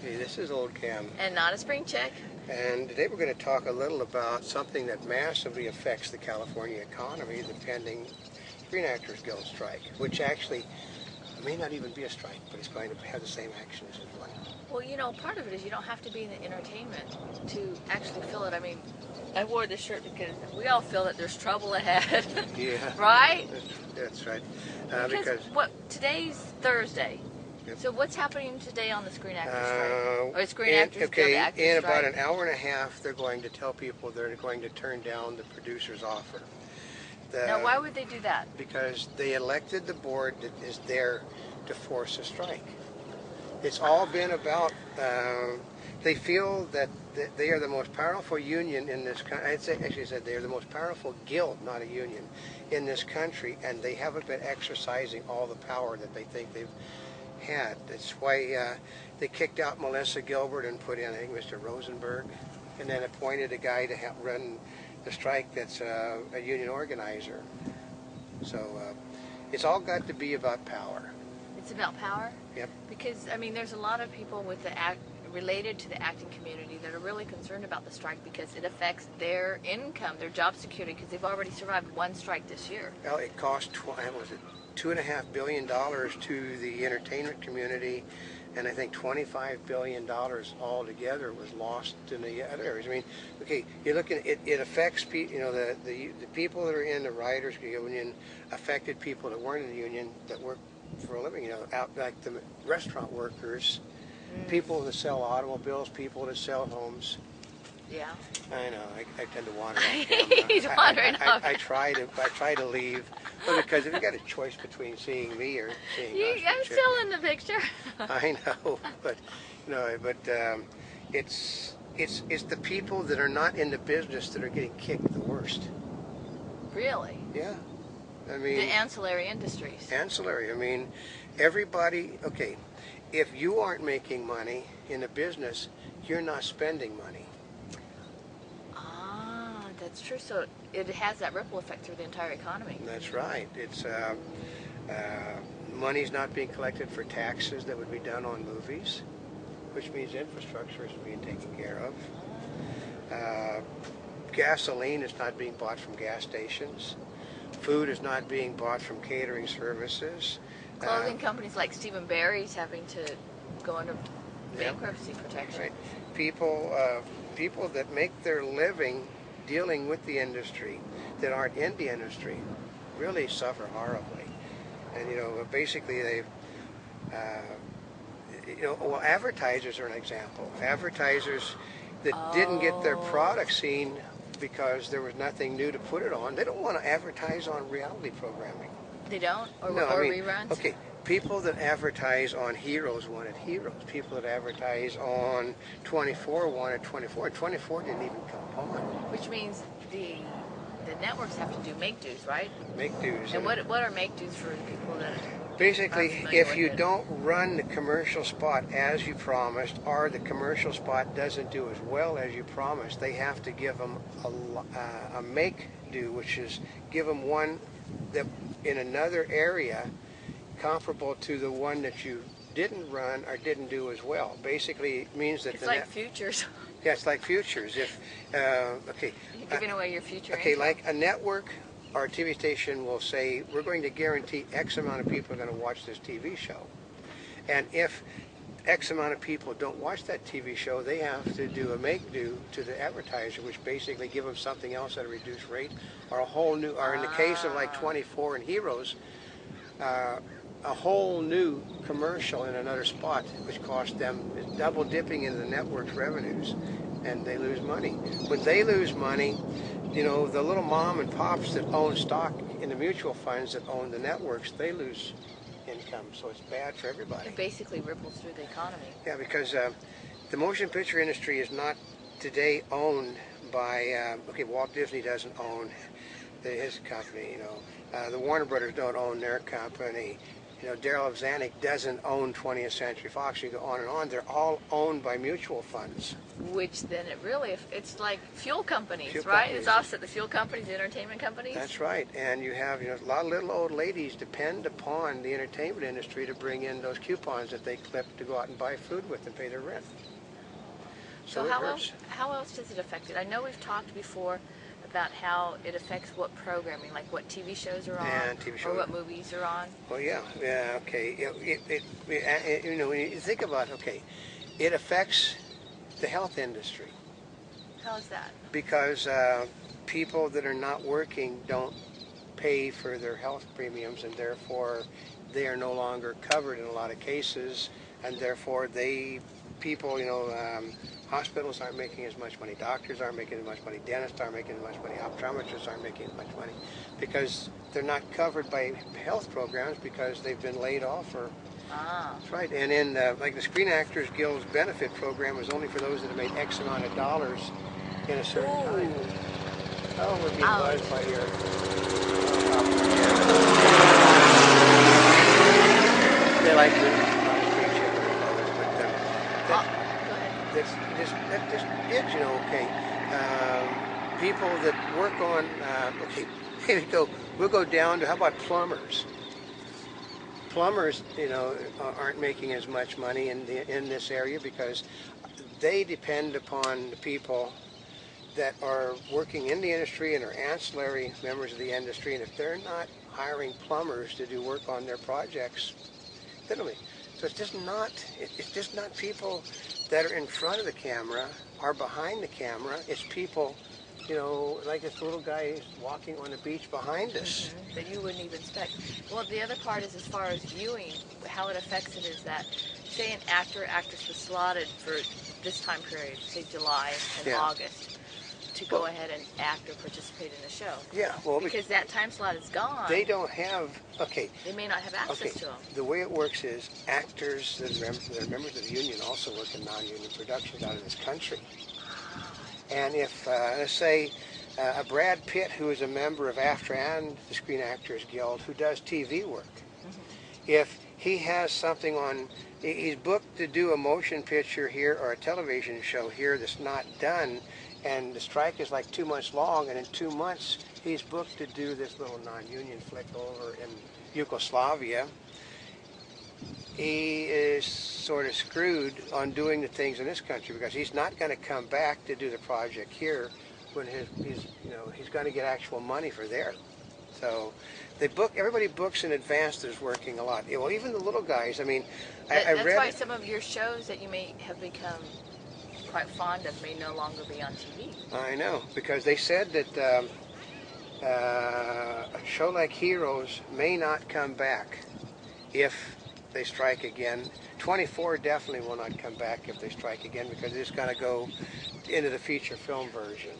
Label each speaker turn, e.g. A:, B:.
A: Hey, this is Oldecam,
B: And Notaspringchick.
A: and today we're going to talk a little about something that massively affects the California economy, the pending Screen Actors Guild strike, which actually may not even be a strike, but it's going to have the same actions as one.
B: Well, you know, part of it is you don't have to be in the entertainment to actually feel it. I mean, I wore this shirt because we all feel that there's trouble ahead.
A: Yeah.
B: Right?
A: That's right.
B: Because today's Thursday.
A: Yep.
B: So what's happening today on the Screen Actors strike? Or Screen Actors Guild
A: okay,
B: Actors
A: in
B: strike?
A: about an hour and a half, they're going to tell people they're going to turn down the producer's offer.
B: Now, why would they do that?
A: Because they elected the board that is there to force a strike. It's all been about, they feel that they are the most powerful union in this country. Actually said they are the most powerful guild, not a union, in this country, and they haven't been exercising all the power that they think they've had. That's why they kicked out Melissa Gilbert and put in, I think, Mr. Rosenberg, and then appointed a guy to help run the strike that's a union organizer. So it's all got to be about power.
B: It's about power?
A: Yep.
B: Because, I mean, there's a lot of people with related to the acting community that are really concerned about the strike because it affects their income, their job security, because they've already survived one strike this year.
A: Well, it cost, $2.5 billion to the entertainment community, and I think $25 billion altogether was lost in the other areas. I mean, okay, you're looking at it affects people, you know, the people that are in the writers union affected people that weren't in the union that work for a living, you know, out like the restaurant workers, people that sell automobiles, people that sell homes.
B: Yeah.
A: I know. I tend to wander off camera.
B: He's wandering off.
A: I try to leave, well, because if you got a choice between seeing me or seeing
B: I'm still in the picture.
A: I know, but it's the people that are not in the business that are getting kicked the worst.
B: Really?
A: Yeah. I mean,
B: the ancillary industries.
A: Ancillary. I mean, everybody. Okay, if you aren't making money in a business, you're not spending money.
B: Ah, that's true. So it has that ripple effect through the entire economy.
A: That's right. It's money's not being collected for taxes that would be done on movies, which means infrastructure isn't being taken care of. Gasoline is not being bought from gas stations. Food is not being bought from catering services.
B: Clothing companies like Stephen Barry's having to go under bankruptcy protection.
A: Right. People that make their living dealing with the industry that aren't in the industry really suffer horribly. And you know, basically they've, well, advertisers are an example. Advertisers that didn't get their product seen because there was nothing new to put it on. They don't want to advertise on reality programming.
B: They don't? Or reruns?
A: Okay, people that advertise on Heroes wanted Heroes. People that advertise on 24 wanted 24. 24 didn't even come on.
B: Which means the networks have to do make dues, right?
A: Make dues.
B: And what are make dues for the people that
A: basically, if you don't run the commercial spot as you promised, or the commercial spot doesn't do as well as you promised, they have to give them a make due, which is give them one that in another area comparable to the one that you didn't run or didn't do as well. Basically, it means that
B: it's like futures.
A: Yeah, it's like futures. If you're
B: giving away your future.
A: Okay, like a network or a TV station will say, we're going to guarantee X amount of people are going to watch this TV show. And if X amount of people don't watch that TV show, they have to do a make due to the advertiser, which basically give them something else at a reduced rate, or a whole new, or in the case of like 24 and Heroes, a whole new commercial in another spot, which costs them double dipping into the network's revenues, and they lose money. When they lose money, you know, the little mom and pops that own stock in the mutual funds that own the networks, they lose income, so it's bad for everybody.
B: It basically ripples through the economy.
A: Yeah, because the motion picture industry is not today owned by, Walt Disney doesn't own his company, you know. The Warner Brothers don't own their company. Daryl Zanuck doesn't own 20th Century Fox. You go on and on. They're all owned by mutual funds.
B: Which then it's like fuel companies,
A: Fuel
B: right?
A: companies.
B: It's offset the fuel companies, the entertainment companies.
A: That's right. And you have a lot of little old ladies depend upon the entertainment industry to bring in those coupons that they clip to go out and buy food with and pay their rent.
B: So
A: it
B: how
A: hurts.
B: else does it affect it? I know we've talked before about how it affects what programming, like what TV shows are on,
A: And TV
B: or
A: shows.
B: what movies are on.
A: Well, yeah, okay. When you think about it affects the health industry
B: How is that?
A: because people that are not working don't pay for their health premiums, and therefore they are no longer covered in a lot of cases, and therefore hospitals aren't making as much money, doctors aren't making as much money, dentists aren't making as much money, optometrists aren't making as much money because they're not covered by health programs because they've been laid off or. That's right. And in like the Screen Actors Guild's benefit program was only for those that have made X amount of dollars in a certain time. Oh, we're being buzzed by your. They like to. This is, people that work on, we'll go down to, how about plumbers? Plumbers, aren't making as much money in this area because they depend upon the people that are working in the industry and are ancillary members of the industry, and if they're not hiring plumbers to do work on their projects, they don't make. So it's just not people that are in front of the camera or behind the camera. It's people, like this little guy walking on the beach behind us.
B: Mm-hmm. That you wouldn't even expect. Well, the other part is as far as viewing, how it affects it is that, say an actor or actress was slotted for this time period, say July and August, to go ahead and act or participate in the show.
A: Yeah, well,
B: because that time slot is gone.
A: They don't have,
B: They may not have access to them.
A: The way it works is actors that are members of the union also work in non-union productions out of this country. And if, let's say, a Brad Pitt, who is a member of AFTRA and the Screen Actors Guild, who does TV work, if he has something on, he's booked to do a motion picture here or a television show here that's not done, and the strike is like 2 months long, and in 2 months he's booked to do this little non-union flick over in Yugoslavia, he is sort of screwed on doing the things in this country because he's not going to come back to do the project here when he's going to get actual money for there. So everybody books in advance that's working a lot. Well, even the little guys, I mean, I read...
B: That's why some of your shows that you may have become quite fond of may no longer be on TV.
A: I know, because they said that a show like Heroes may not come back if they strike again. 24 definitely will not come back if they strike again because it's going to go into the feature film version.